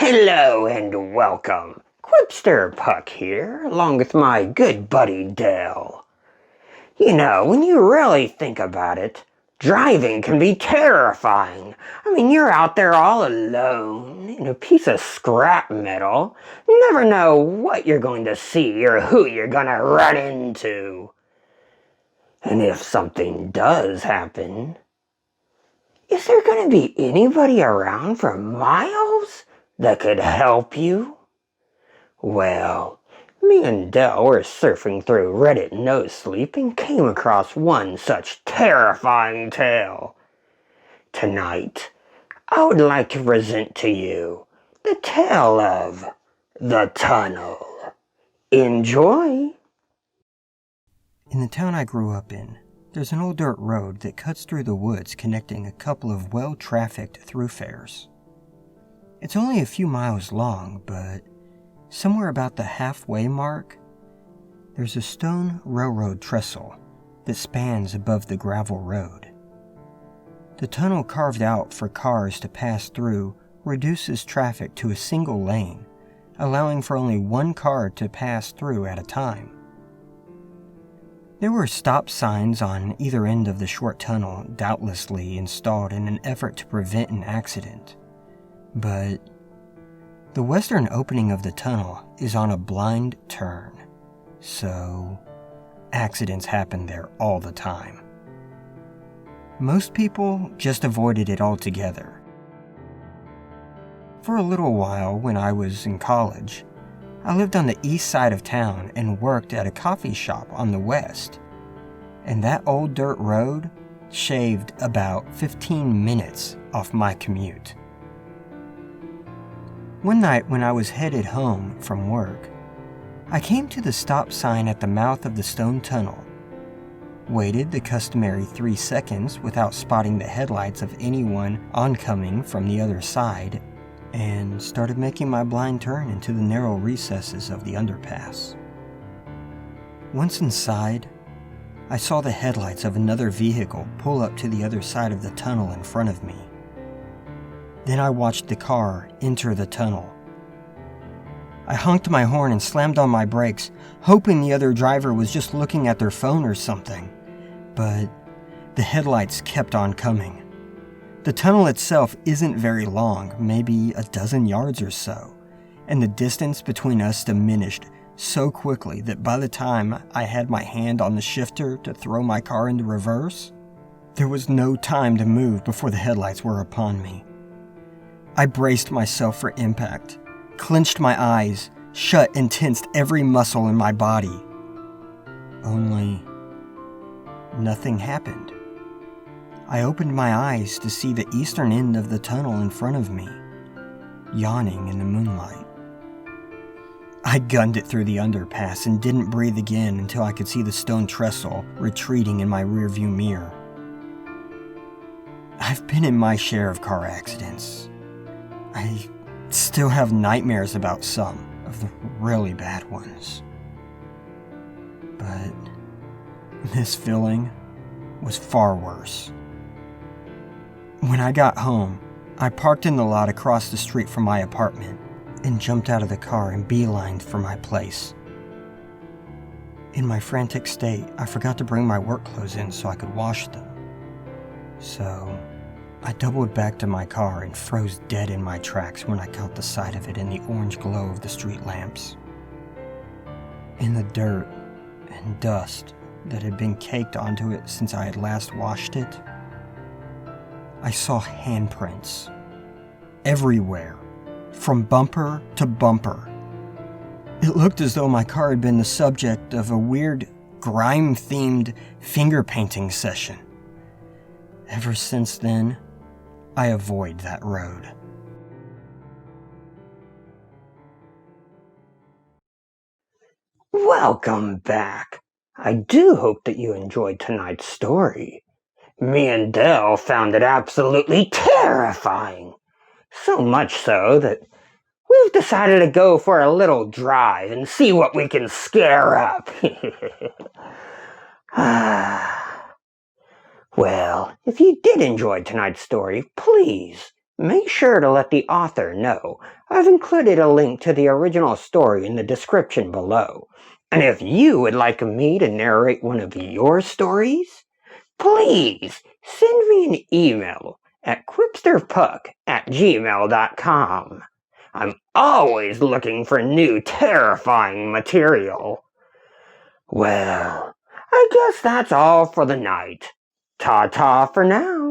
Hello and welcome. Quipster Puck here, along with my good buddy Dell. You know, when you really think about it, driving can be terrifying. I mean, you're out there all alone in a piece of scrap metal. You never know what you're going to see or who you're going to run into. And if something does happen, is there going to be anybody around for miles that could help you? Well, me and Dell were surfing through Reddit No Sleep and came across one such terrifying tale. Tonight, I would like to present to you the tale of the tunnel. Enjoy! In the town I grew up in, there's an old dirt road that cuts through the woods connecting a couple of well-trafficked thoroughfares. It's only a few miles long, but somewhere about the halfway mark, there's a stone railroad trestle that spans above the gravel road. The tunnel carved out for cars to pass through reduces traffic to a single lane, allowing for only one car to pass through at a time. There were stop signs on either end of the short tunnel, doubtlessly installed in an effort to prevent an accident. But the western opening of the tunnel is on a blind turn, so accidents happen there all the time. Most people just avoided it altogether. For a little while, when I was in college, I lived on the east side of town and worked at a coffee shop on the west. And that old dirt road shaved about 15 minutes off my commute. One night when I was headed home from work, I came to the stop sign at the mouth of the stone tunnel, waited the customary 3 seconds without spotting the headlights of anyone oncoming from the other side, and started making my blind turn into the narrow recesses of the underpass. Once inside, I saw the headlights of another vehicle pull up to the other side of the tunnel in front of me. Then I watched the car enter the tunnel. I honked my horn and slammed on my brakes, hoping the other driver was just looking at their phone or something. But the headlights kept on coming. The tunnel itself isn't very long, maybe a dozen yards or so, and the distance between us diminished so quickly that by the time I had my hand on the shifter to throw my car into reverse, there was no time to move before the headlights were upon me. I braced myself for impact, clenched my eyes, shut and tensed every muscle in my body. Only nothing happened. I opened my eyes to see the eastern end of the tunnel in front of me, yawning in the moonlight. I gunned it through the underpass and didn't breathe again until I could see the stone trestle retreating in my rearview mirror. I've been in my share of car accidents. I still have nightmares about some of the really bad ones. But this feeling was far worse. When I got home, I parked in the lot across the street from my apartment and jumped out of the car and beelined for my place. In my frantic state, I forgot to bring my work clothes in so I could wash them. So I doubled back to my car and froze dead in my tracks when I caught the sight of it in the orange glow of the street lamps. In the dirt and dust that had been caked onto it since I had last washed it, I saw handprints everywhere, from bumper to bumper. It looked as though my car had been the subject of a weird, grime-themed finger painting session. Ever since then, I avoid that road. Welcome back. I do hope that you enjoyed tonight's story. Me and Dell found it absolutely terrifying. So much so that we've decided to go for a little drive and see what we can scare up. Well, if you did enjoy tonight's story, please Make sure to let the author know. I've included a link to the original story in the description below. And if you would like me to narrate one of your stories, please send me an email at quipsterpuck@gmail.com. I'm always looking for new terrifying material. Well, I guess that's all for the night. Ta-ta for now.